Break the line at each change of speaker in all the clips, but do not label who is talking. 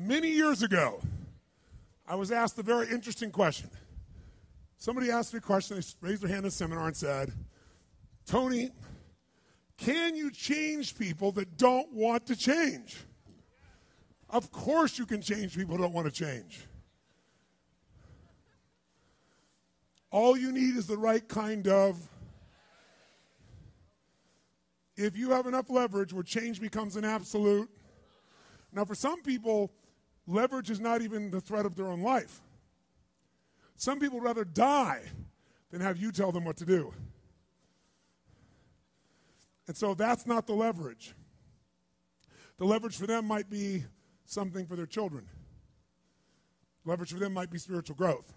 Many years ago, I was asked a very interesting question. Somebody asked me a question, they raised their hand in a seminar and said, Tony, can you change people that don't want to change? Of course you can change people who don't want to change. All you need is the right kind of. If you have enough leverage where change becomes an absolute. Now for some people, leverage is not even the threat of their own life. Some people would rather die than have you tell them what to do. And so that's not the leverage. The leverage for them might be something for their children. Leverage for them might be spiritual growth.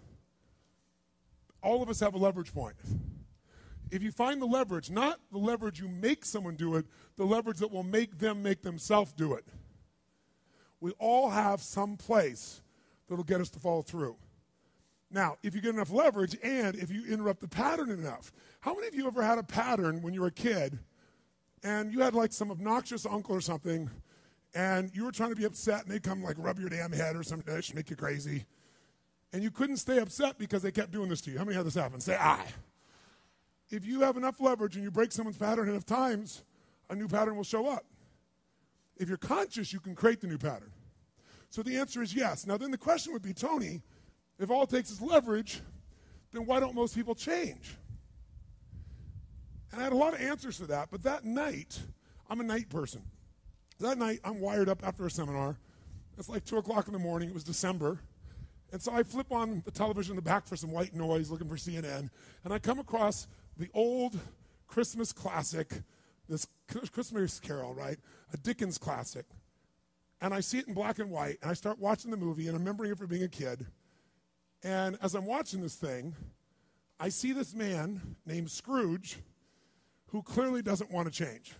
All of us have a leverage point. If you find the leverage, not the leverage you make someone do it, the leverage that will make them make themselves do it. We all have some place that will get us to follow through. Now, if you get enough leverage and if you interrupt the pattern enough, how many of you ever had a pattern when you were a kid and you had like some obnoxious uncle or something and you were trying to be upset and they'd come like rub your damn head or something that should make you crazy and you couldn't stay upset because they kept doing this to you? How many had this happen? Say aye. If you have enough leverage and you break someone's pattern enough times, a new pattern will show up. If you're conscious, you can create the new pattern. So the answer is yes. Now then the question would be, Tony, if all it takes is leverage, then why don't most people change? And I had a lot of answers to that, but that night, I'm a night person. That night, I'm wired up after a seminar. It's like 2 o'clock in the morning. It was December. And so I flip on the television in the back for some white noise, looking for CNN, and I come across the old Christmas classic, this Christmas Carol, right? A Dickens classic. And I see it in black and white, and I start watching the movie, and I'm remembering it from being a kid. And as I'm watching this thing, I see this man named Scrooge who clearly doesn't want to change.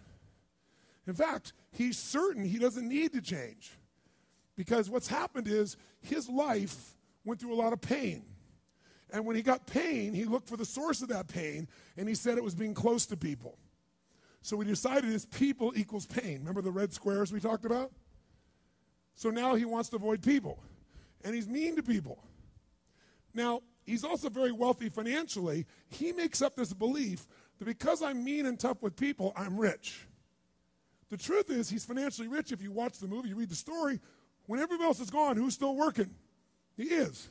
In fact, he's certain he doesn't need to change because what's happened is his life went through a lot of pain. And when he got pain, he looked for the source of that pain, and he said it was being close to people. So we decided is people equals pain. Remember the red squares we talked about? So now he wants to avoid people, and he's mean to people. Now, he's also very wealthy financially. He makes up this belief that because I'm mean and tough with people, I'm rich. The truth is he's financially rich. If you watch the movie, you read the story, when everybody else is gone, who's still working? He is.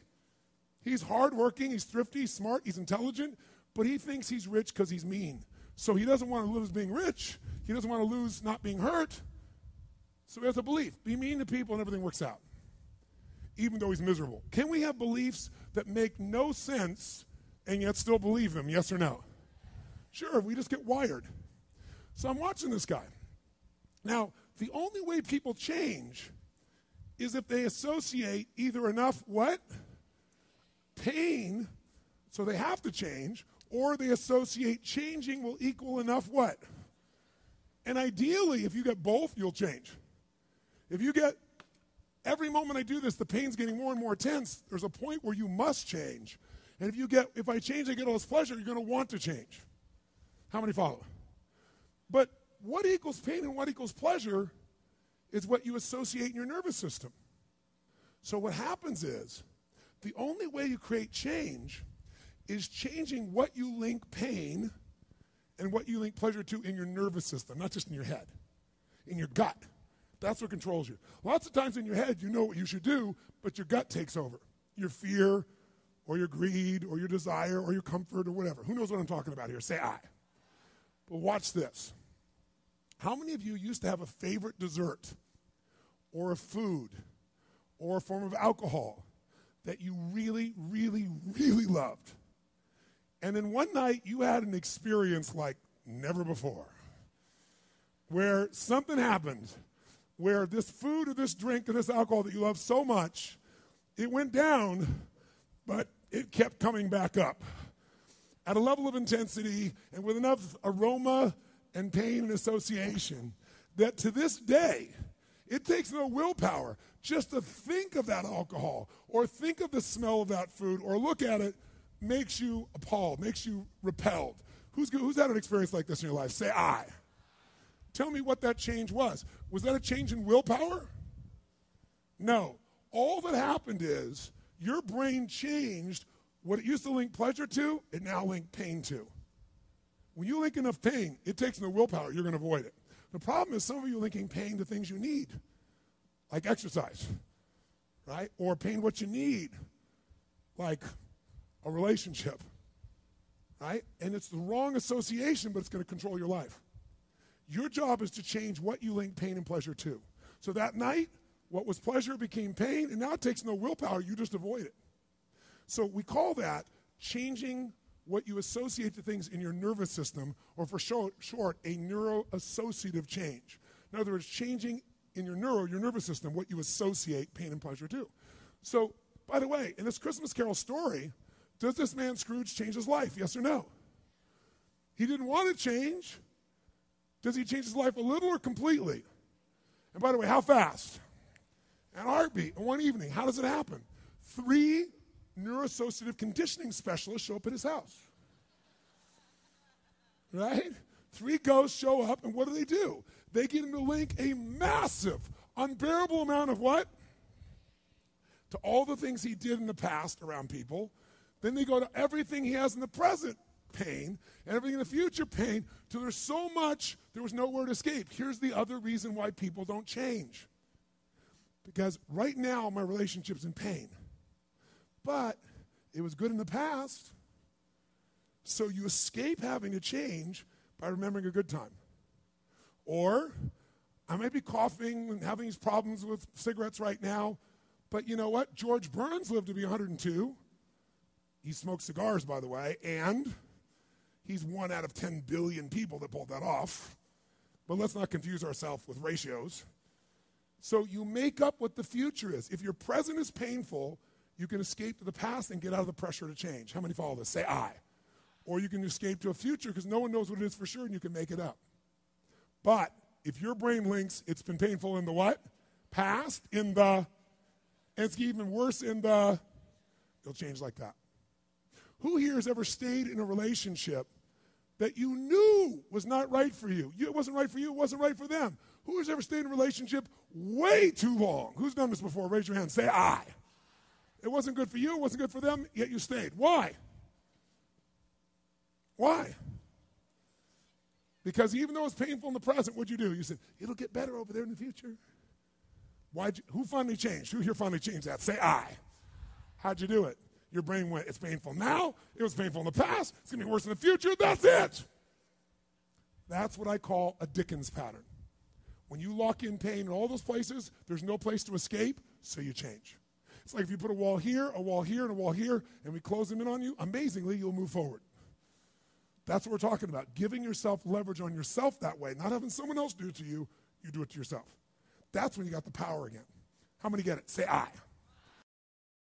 He's hardworking, he's thrifty, he's smart, he's intelligent, but he thinks he's rich because he's mean. So he doesn't want to lose being rich. He doesn't want to lose not being hurt. So he has a belief. Be mean to people and everything works out, even though he's miserable. Can we have beliefs that make no sense and yet still believe them, yes or no? Sure, we just get wired. So I'm watching this guy. Now, the only way people change is if they associate either enough what? Pain, so they have to change, or they associate changing will equal enough what? And ideally, if you get both, you'll change. If you get, every moment I do this, the pain's getting more and more intense, there's a point where you must change. And if I change, I get all this pleasure, you're going to want to change. How many follow? But what equals pain and what equals pleasure is what you associate in your nervous system. So what happens is, the only way you create change is changing what you link pain and what you link pleasure to in your nervous system, not just in your head, in your gut. That's what controls you. Lots of times in your head, you know what you should do, but your gut takes over. Your fear or your greed or your desire or your comfort or whatever. Who knows what I'm talking about here? Say aye. But watch this. How many of you used to have a favorite dessert or a food or a form of alcohol that you really, really, really loved? And then one night you had an experience like never before, where something happened, where this food or this drink or this alcohol that you love so much, it went down, but it kept coming back up at a level of intensity and with enough aroma and pain and association that to this day, it takes no willpower just to think of that alcohol or think of the smell of that food or look at it makes you appalled, makes you repelled. Who's had an experience like this in your life? Say aye. Tell me what that change was. Was that a change in willpower? No. all that happened is your brain changed what it used to link pleasure to, it now links pain to. When you link enough pain, it takes no willpower, you're going to avoid it. The problem is some of you are linking pain to things you need, like exercise, right? Or pain what you need, like a relationship, right? And it's the wrong association, but it's going to control your life. Your job is to change what you link pain and pleasure to. So that night, what was pleasure became pain, and now it takes no willpower, you just avoid it. So we call that changing what you associate to things in your nervous system, or for short, a neuroassociative change. In other words, changing in your nervous system, what you associate pain and pleasure to. So, by the way, in this Christmas Carol story, does this man Scrooge change his life, yes or no? He didn't want to change. Does he change his life a little or completely? And by the way, how fast? In a heartbeat, in one evening. How does it happen? 3 neuroassociative conditioning specialists show up at his house. Right? 3 ghosts show up, and what do? They get him to link a massive, unbearable amount of what? To all the things he did in the past around people. Then they go to everything he has in the present, pain, and everything in the future, pain, till there's so much, there was nowhere to escape. Here's the other reason why people don't change. Because right now, my relationship's in pain. But it was good in the past. So you escape having to change by remembering a good time. Or I may be coughing and having these problems with cigarettes right now, but you know what? George Burns lived to be 102. He smoked cigars, by the way, and he's 1 out of 10 billion people that pulled that off. But let's not confuse ourselves with ratios. So you make up what the future is. If your present is painful, you can escape to the past and get out of the pressure to change. How many follow this? Say I. Or you can escape to a future because no one knows what it is for sure and you can make it up. But if your brain links, it's been painful in the what? Past, and it's even worse it'll change like that. Who here has ever stayed in a relationship that you knew was not right for you? It wasn't right for you, it wasn't right for them. Who has ever stayed in a relationship way too long? Who's done this before? Raise your hand. Say I. It wasn't good for you, it wasn't good for them, yet you stayed. Why? Why? Because even though it's painful in the present, what'd you do? You said, it'll get better over there in the future. Who finally changed? Who here finally changed that? Say I. How'd you do it? Your brain went, it's painful now, it was painful in the past, it's going to be worse in the future, that's it. That's what I call a Dickens pattern. When you lock in pain in all those places, there's no place to escape, so you change. It's like if you put a wall here, and a wall here, and we close them in on you, amazingly, you'll move forward. That's what we're talking about, giving yourself leverage on yourself that way, not having someone else do it to you, you do it to yourself. That's when you got the power again. How many get it? Say I.